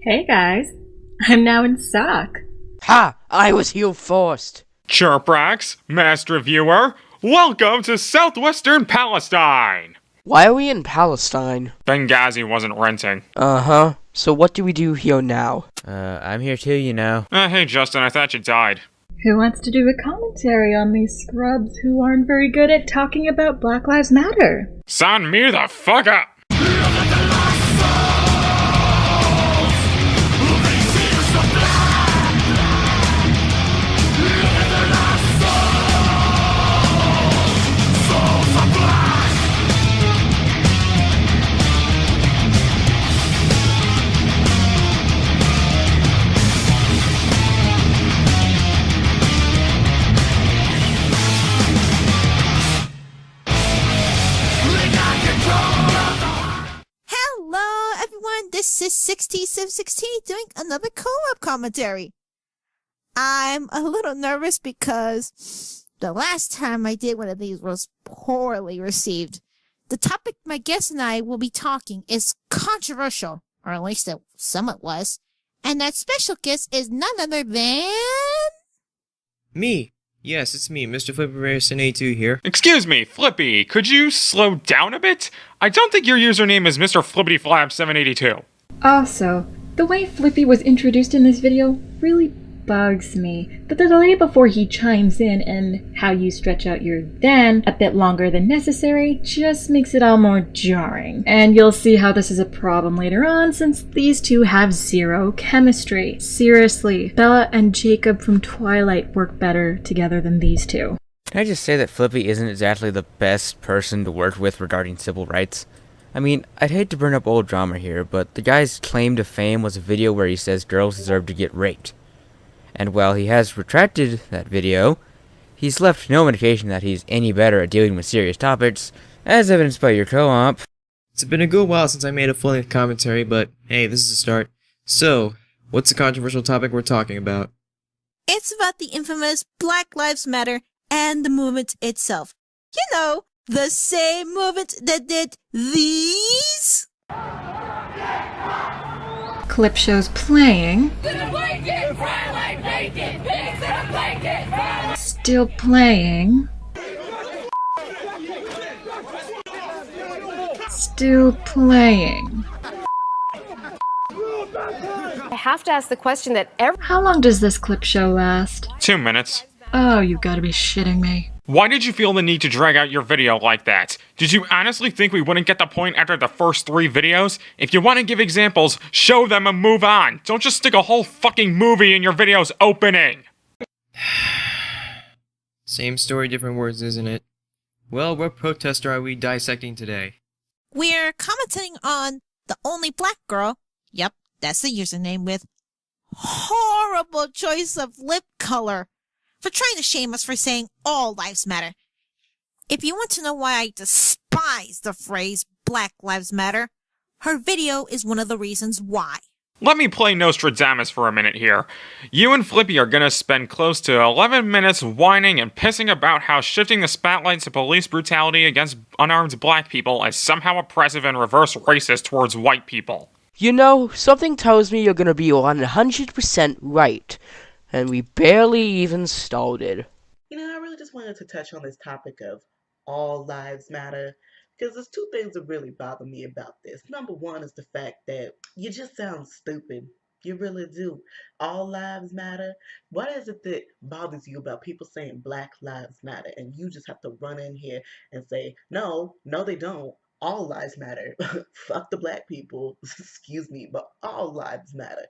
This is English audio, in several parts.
Hey guys, I'm now in S.O.C. Ha! I was here first! Chirprocks, Master Viewer, welcome to southwestern Palestine! Why are we in Palestine? Benghazi wasn't renting. Uh-huh. So what do we do here now? I'm here too, you know. Hey Justin, I thought you died. Who wants to do a commentary on these scrubs who aren't very good at talking about Black Lives Matter? Sign me the fuck up! This is 16 doing another co-op commentary. I'm a little nervous because the last time I did one of these was poorly received. The topic my guest and I will be talking is controversial, or at least some it was, and that special guest is none other than... Me! Yes, it's me, Mr. Flippy82 here. Excuse me, Flippy, could you slow down a bit? I don't think your username is Mr. FlippyFlap782. Also, the way Flippy was introduced in this video really bugs me. But the delay before he chimes in and how you stretch out your then a bit longer than necessary just makes it all more jarring. And you'll see how this is a problem later on since these two have zero chemistry. Seriously, Bella and Jacob from Twilight work better together than these two. Can I just say that Flippy isn't exactly the best person to work with regarding civil rights? I mean, I'd hate to bring up old drama here, but the guy's claim to fame was a video where he says girls deserve to get raped. And while he has retracted that video, he's left no indication that he's any better at dealing with serious topics, as evidenced by your co-op. It's been a good while since I made a full-length commentary, but hey, this is a start. So, what's the controversial topic we're talking about? It's about the infamous Black Lives Matter and the movement itself. You know, the same movement that did these? Clip shows playing. Still playing. Still playing. I have to ask the question that How long does this clip show last? 2 minutes. Oh, you gotta be shitting me. Why did you feel the need to drag out your video like that? Did you honestly think we wouldn't get the point after the first 3 videos? If you want to give examples, show them and move on. Don't just stick a whole fucking movie in your video's opening. Same story, different words, isn't it? Well, what protester are we dissecting today? We're commenting on the only black girl. Yep, that's the username with horrible choice of lip color. For trying to shame us for saying all lives matter. If you want to know why I despise the phrase Black Lives Matter, her video is one of the reasons why. Let me play Nostradamus for a minute here. You and Flippy are gonna spend close to 11 minutes whining and pissing about how shifting the spotlight to police brutality against unarmed black people is somehow oppressive and reverse racist towards white people. You know, something tells me you're gonna be 100% right. And we barely even started. You know, I really just wanted to touch on this topic of all lives matter, because there's 2 things that really bother me about this. Number one is the fact that you just sound stupid. You really do. All lives matter. What is it that bothers you about people saying Black Lives Matter? And you just have to run in here and say, no, they don't. All lives matter. Fuck the black people. Excuse me, but all lives matter.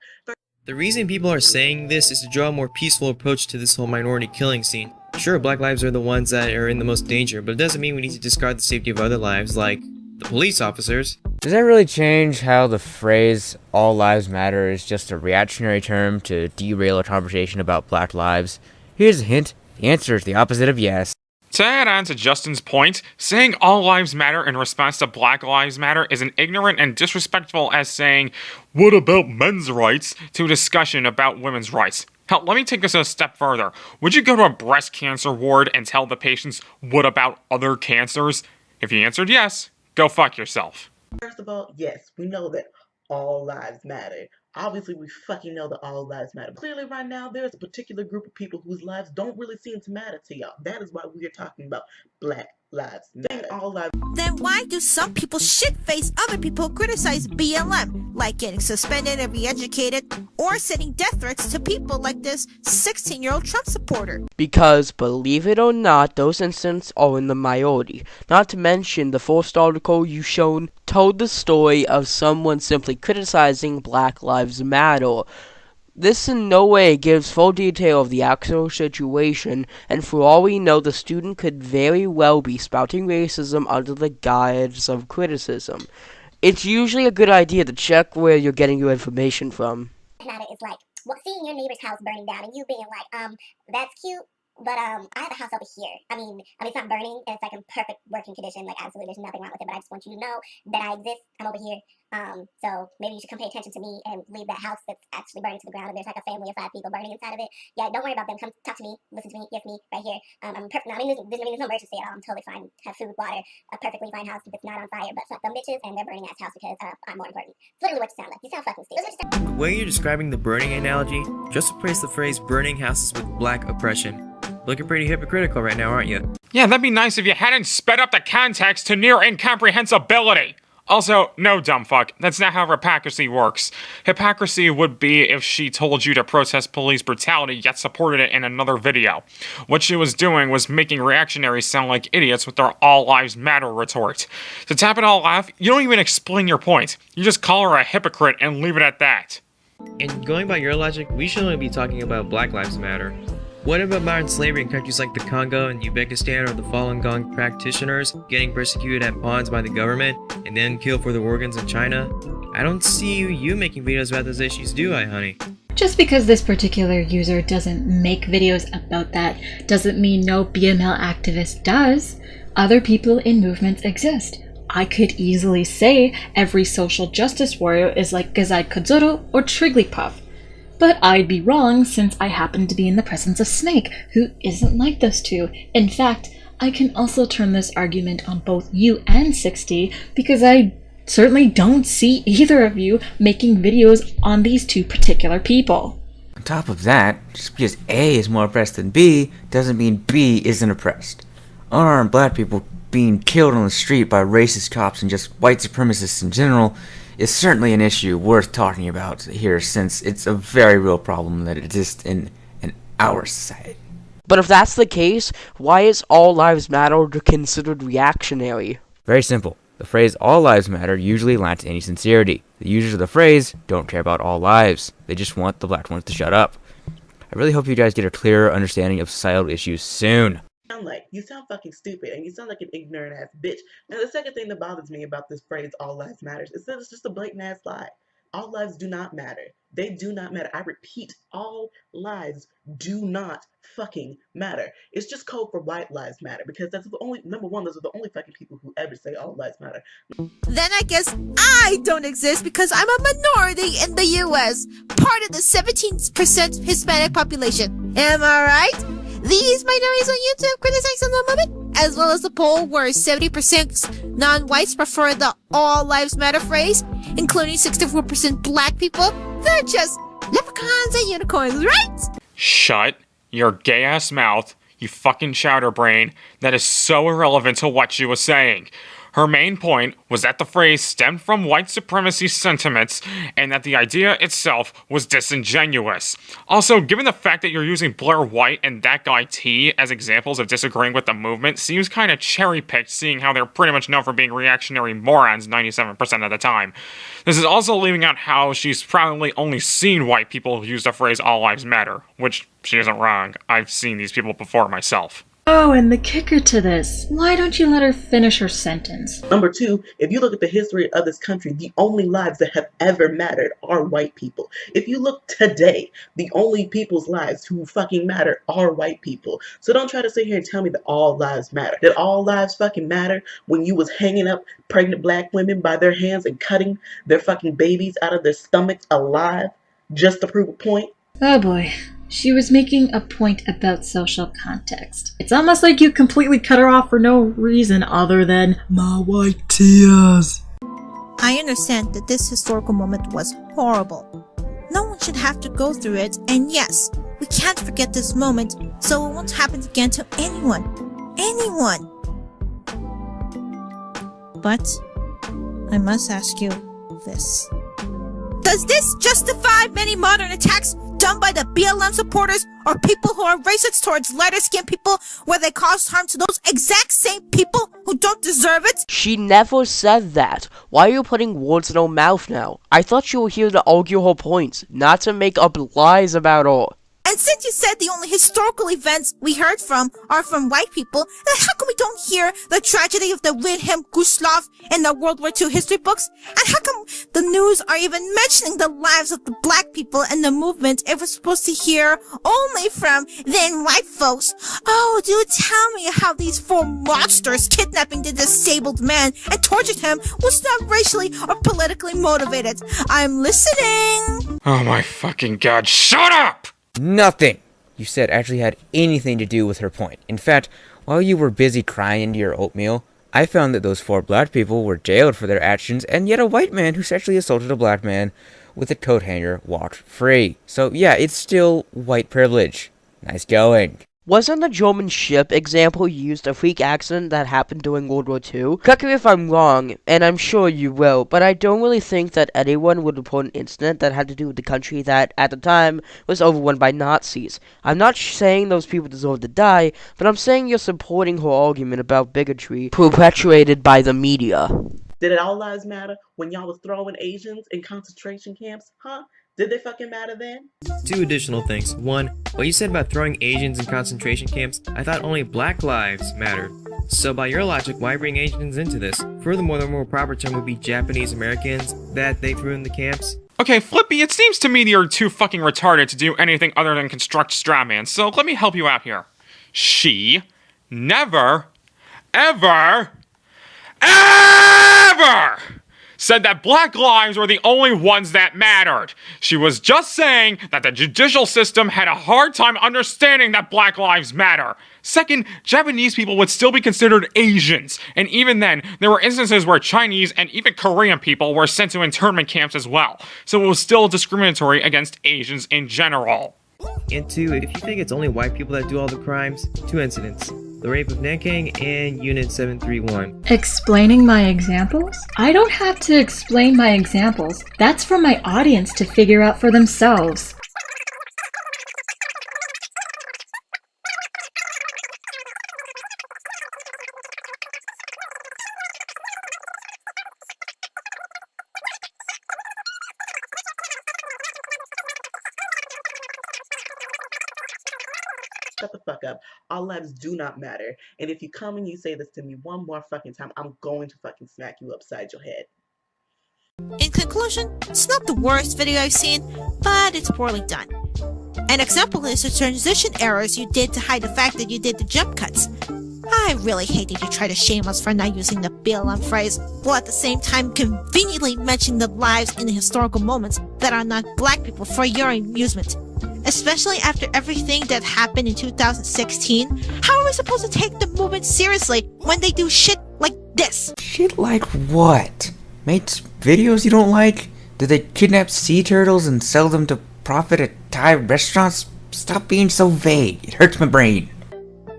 The reason people are saying this is to draw a more peaceful approach to this whole minority killing scene. Sure, black lives are the ones that are in the most danger, but it doesn't mean we need to discard the safety of other lives, like the police officers. Does that really change how the phrase all lives matter is just a reactionary term to derail a conversation about black lives? Here's a hint. The answer is the opposite of yes. To add on to Justin's point, saying all lives matter in response to Black Lives Matter is as ignorant and disrespectful as saying, what about men's rights, to a discussion about women's rights. Hell, let me take this a step further. Would you go to a breast cancer ward and tell the patients, what about other cancers? If you answered yes, go fuck yourself. First of all, yes, we know that all lives matter. Obviously, we fucking know that all lives matter. Clearly, right now, there's a particular group of people whose lives don't really seem to matter to y'all. That is why we are talking about Black Lives Matter. All lives. Then why do some people shit-face other people who criticize BLM, like getting suspended and re-educated, or sending death threats to people like this 16-year-old Trump supporter? Because, believe it or not, those incidents are in the minority. Not to mention, the first article you shown told the story of someone simply criticizing Black Lives Matter. This in no way gives full detail of the actual situation, and for all we know, the student could very well be spouting racism under the guise of criticism. It's usually a good idea to check where you're getting your information from. Matter is like seeing your neighbor's house burning down and you being like, that's cute, but I have a house over here. I mean, it's not burning, and it's like in perfect working condition. Like, absolutely, there's nothing wrong with it. But I just want you to know that I exist. I'm over here. So maybe you should come pay attention to me and leave that house that's actually burning to the ground. And there's like a family of 5 people burning inside of it. Yeah, don't worry about them. Come talk to me. Listen to me. Yes, me right here. I'm perfect. I mean, there's no emergency at all. I'm totally fine. Have food, water, a perfectly fine house if it's not on fire. But fuck them bitches and their burning ass house because I'm more important. It's literally what you sound like. You sound fucking stupid. The way you're describing the burning analogy just replace the phrase burning houses with black oppression. Looking pretty hypocritical right now, aren't you? Yeah, that'd be nice if you hadn't sped up the context to near incomprehensibility. Also, no, dumb fuck, that's not how hypocrisy works. Hypocrisy would be if she told you to protest police brutality yet supported it in another video. What she was doing was making reactionaries sound like idiots with their all lives matter retort. To top it all off, you don't even explain your point. You just call her a hypocrite and leave it at that. And going by your logic, we should only be talking about Black Lives Matter. What about modern slavery in countries like the Congo and Uzbekistan, or the Falun Gong practitioners getting persecuted at pawns by the government and then killed for their organs in China? I don't see you making videos about those issues, do I, honey? Just because this particular user doesn't make videos about that doesn't mean no BML activist does. Other people in movements exist. I could easily say every social justice warrior is like Gazai Kodzoro or Trigglypuff. But I'd be wrong since I happen to be in the presence of Snake, who isn't like those two. In fact, I can also turn this argument on both you and 60 because I certainly don't see either of you making videos on these two particular people. On top of that, just because A is more oppressed than B doesn't mean B isn't oppressed. Unarmed black people being killed on the street by racist cops and just white supremacists in general is certainly an issue worth talking about here, since it's a very real problem that exists in our society. But if that's the case, why is all lives matter considered reactionary? Very simple. The phrase all lives matter usually lacks any sincerity. The users of the phrase don't care about all lives. They just want the black ones to shut up. I really hope you guys get a clearer understanding of societal issues soon. You sound fucking stupid, and you sound like an ignorant ass bitch. And the second thing that bothers me about this phrase all lives matters is that it's just a blatant ass lie. All lives do not matter. They do not matter. I repeat, all lives do not fucking matter. It's just code for white lives matter, because that's the only, number one, those are the only fucking people who ever say all lives matter. Then I guess I don't exist because I'm a minority in the US, part of the 17% Hispanic population. Am I right? These minorities on YouTube criticizing the movement, as well as the poll where 70% non-whites prefer the all lives matter phrase, including 64% black people, they're just leprechauns and unicorns, right? Shut your gay-ass mouth, you fucking chowder brain. That is so irrelevant to what she was saying. Her main point was that the phrase stemmed from white supremacy sentiments and that the idea itself was disingenuous. Also, given the fact that you're using Blair White and that guy T as examples of disagreeing with the movement seems kind of cherry-picked, seeing how they're pretty much known for being reactionary morons 97% of the time. This is also leaving out how she's probably only seen white people use the phrase all lives matter, which she isn't wrong. I've seen these people before myself. Oh, and the kicker to this, why don't you let her finish her sentence? Number two, if you look at the history of this country, the only lives that have ever mattered are white people. If you look today, the only people's lives who fucking matter are white people. So don't try to sit here and tell me that all lives matter. That all lives fucking matter when you was hanging up pregnant black women by their hands and cutting their fucking babies out of their stomachs alive just to prove a point. Oh boy. She was making a point about social context. It's almost like you completely cut her off for no reason other than my white tears. I understand that this historical moment was horrible. no one should have to go through it, and yes, we can't forget this moment, so it won't happen again to anyone. Anyone! But I must ask you this. Does this justify many modern attacks done by the BLM supporters or people who are racist towards lighter-skinned people where they cause harm to those exact same people who don't deserve it? She never said that. Why are you putting words in her mouth now? I thought you were here to argue her points, not to make up lies about her. And since you said the only historical events we heard from are from white people, then how come we don't hear the tragedy of the Wilhelm Gustloff in the World War II history books? And how come the news are even mentioning the lives of the black people in the movement if we're supposed to hear only from then white folks? Oh, do tell me how these four monsters kidnapping the disabled man and tortured him was not racially or politically motivated. I'm listening! Oh my fucking god, shut up! Nothing you said actually had anything to do with her point. In fact, while you were busy crying into your oatmeal, I found that those 4 black people were jailed for their actions, and yet a white man who sexually assaulted a black man with a coat hanger walked free. So yeah, it's still white privilege. Nice going. Wasn't the German ship example used a freak accident that happened during World War II? Correct me if I'm wrong, and I'm sure you will, but I don't really think that anyone would report an incident that had to do with the country that, at the time, was overrun by Nazis. I'm not saying those people deserve to die, but I'm saying you're supporting her argument about bigotry perpetuated by the media. Did it all lives matter when y'all was throwing Asians in concentration camps? Huh? Did they fucking matter then? 2 additional things. 1, what you said about throwing Asians in concentration camps, I thought only black lives mattered. So by your logic, why bring Asians into this? Furthermore, the more proper term would be Japanese Americans that they threw in the camps. Okay, Flippy, it seems to me that you're too fucking retarded to do anything other than construct straw man, so let me help you out here. She never, ever said that black lives were the only ones that mattered. She was just saying that the judicial system had a hard time understanding that black lives matter. Second, Japanese people would still be considered Asians, and even then, there were instances where Chinese and even Korean people were sent to internment camps as well, so it was still discriminatory against Asians in general. And 2, if you think it's only white people that do all the crimes, 2 incidents. The rape of Nanking and Unit 731. Explaining my examples? I don't have to explain my examples. That's for my audience to figure out for themselves. Shut the fuck up. All lives do not matter. And if you come and you say this to me one more fucking time, I'm going to fucking smack you upside your head. In conclusion, it's not the worst video I've seen, but it's poorly done. An example is the transition errors you did to hide the fact that you did the jump cuts. I really hate that you try to shame us for not using the BLM phrase, while at the same time conveniently mentioning the lives in the historical moments that are not black people for your amusement. Especially after everything that happened in 2016, how are we supposed to take the movement seriously when they do shit like this? Shit like what? Made videos you don't like? Do they kidnap sea turtles and sell them to profit at Thai restaurants? Stop being so vague. It hurts my brain.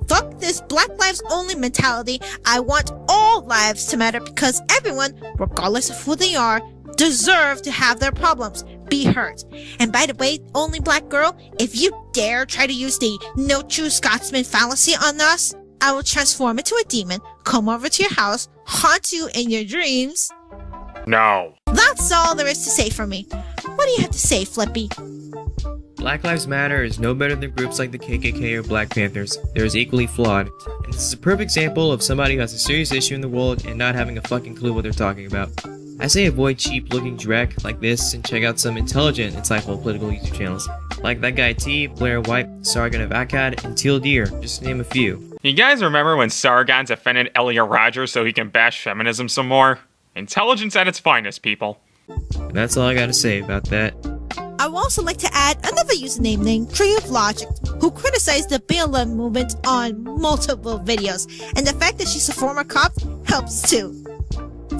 Fuck this Black Lives Only mentality. I want all lives to matter because everyone, regardless of who they are, deserve to have their problems be heard. And by the way, only black girl, if you dare try to use the no true Scotsman fallacy on us, I will transform into a demon, come over to your house, haunt you in your dreams. No. That's all there is to say for me. What do you have to say, Flippy? Black Lives Matter is no better than groups like the KKK or Black Panthers. They're as equally flawed. And this is a perfect example of somebody who has a serious issue in the world and not having a fucking clue what they're talking about. I say avoid cheap looking dreck like this and check out some intelligent, insightful political YouTube channels. Like that guy T, Blair White, Sargon of Akkad, and Teal Deer, just to name a few. You guys remember when Sargon defended Elia Rogers so he can bash feminism some more? Intelligence at its finest, people. And that's all I gotta say about that. I would also like to add another username named Tree of Logic, who criticized the BLM movement on multiple videos, and the fact that she's a former cop helps too.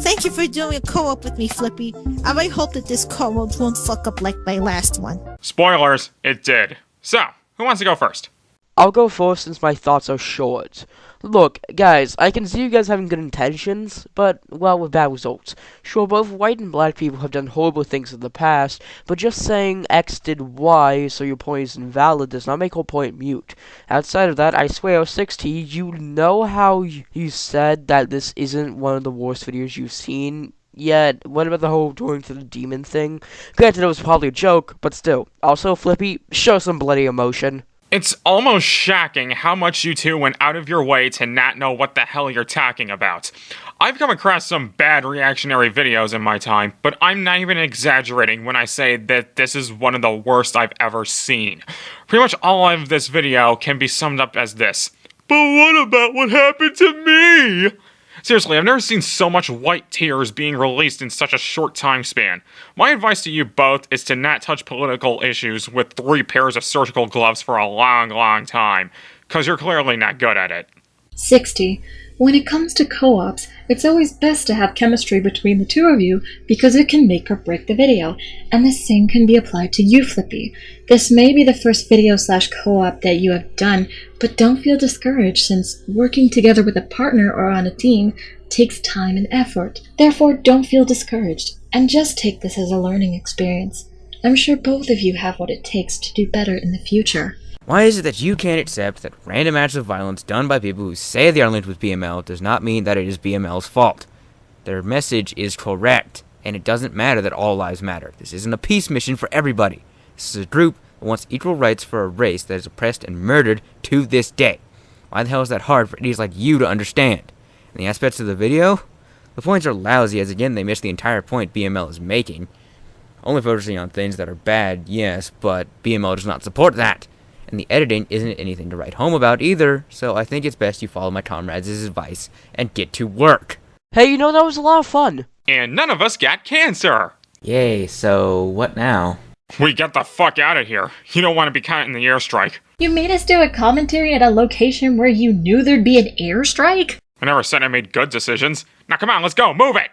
Thank you for doing a co-op with me, Flippy. I really hope that this co-op won't fuck up like my last one. Spoilers, it did. So, who wants to go first? I'll go first since my thoughts are short. Look, guys, I can see you guys having good intentions, but, well, with bad results. Sure, both white and black people have done horrible things in the past, but just saying X did Y, so your point is invalid, does not make your point mute. Outside of that, I swear, S.O.C, you know how you said that this isn't one of the worst videos you've seen? Yet, what about the whole going to the demon thing? Granted, it was probably a joke, but still. Also, Flippy, show some bloody emotion. It's almost shocking how much you two went out of your way to not know what the hell you're talking about. I've come across some bad reactionary videos in my time, but I'm not even exaggerating when I say that this is one of the worst I've ever seen. Pretty much all of this video can be summed up as this. But what about what happened to me? Seriously, I've never seen so much white tears being released in such a short time span. My advice to you both is to not touch political issues with 3 pairs of surgical gloves for a long, long time, because you're clearly not good at it. 60. When it comes to co-ops, it's always best to have chemistry between the two of you because it can make or break the video, and the same can be applied to you, Flippy. This may be the first video/co-op that you have done, but don't feel discouraged since working together with a partner or on a team takes time and effort. Therefore, don't feel discouraged, and just take this as a learning experience. I'm sure both of you have what it takes to do better in the future. Why is it that you can't accept that random acts of violence done by people who say they are linked with BML does not mean that it is BML's fault? Their message is correct, and it doesn't matter that all lives matter. This isn't a peace mission for everybody. This is a group that wants equal rights for a race that is oppressed and murdered to this day. Why the hell is that hard for idiots like you to understand? And the aspects of the video? The points are lousy, as again they miss the entire point BML is making. Only focusing on things that are bad, yes, but BML does not support that. And the editing isn't anything to write home about either, so I think it's best you follow my comrades' advice and get to work. Hey, you know, that was a lot of fun. And none of us got cancer! Yay, so what now? We get the fuck out of here. You don't want to be caught in the airstrike. You made us do a commentary at a location where you knew there'd be an airstrike? I never said I made good decisions. Now come on, let's go, move it!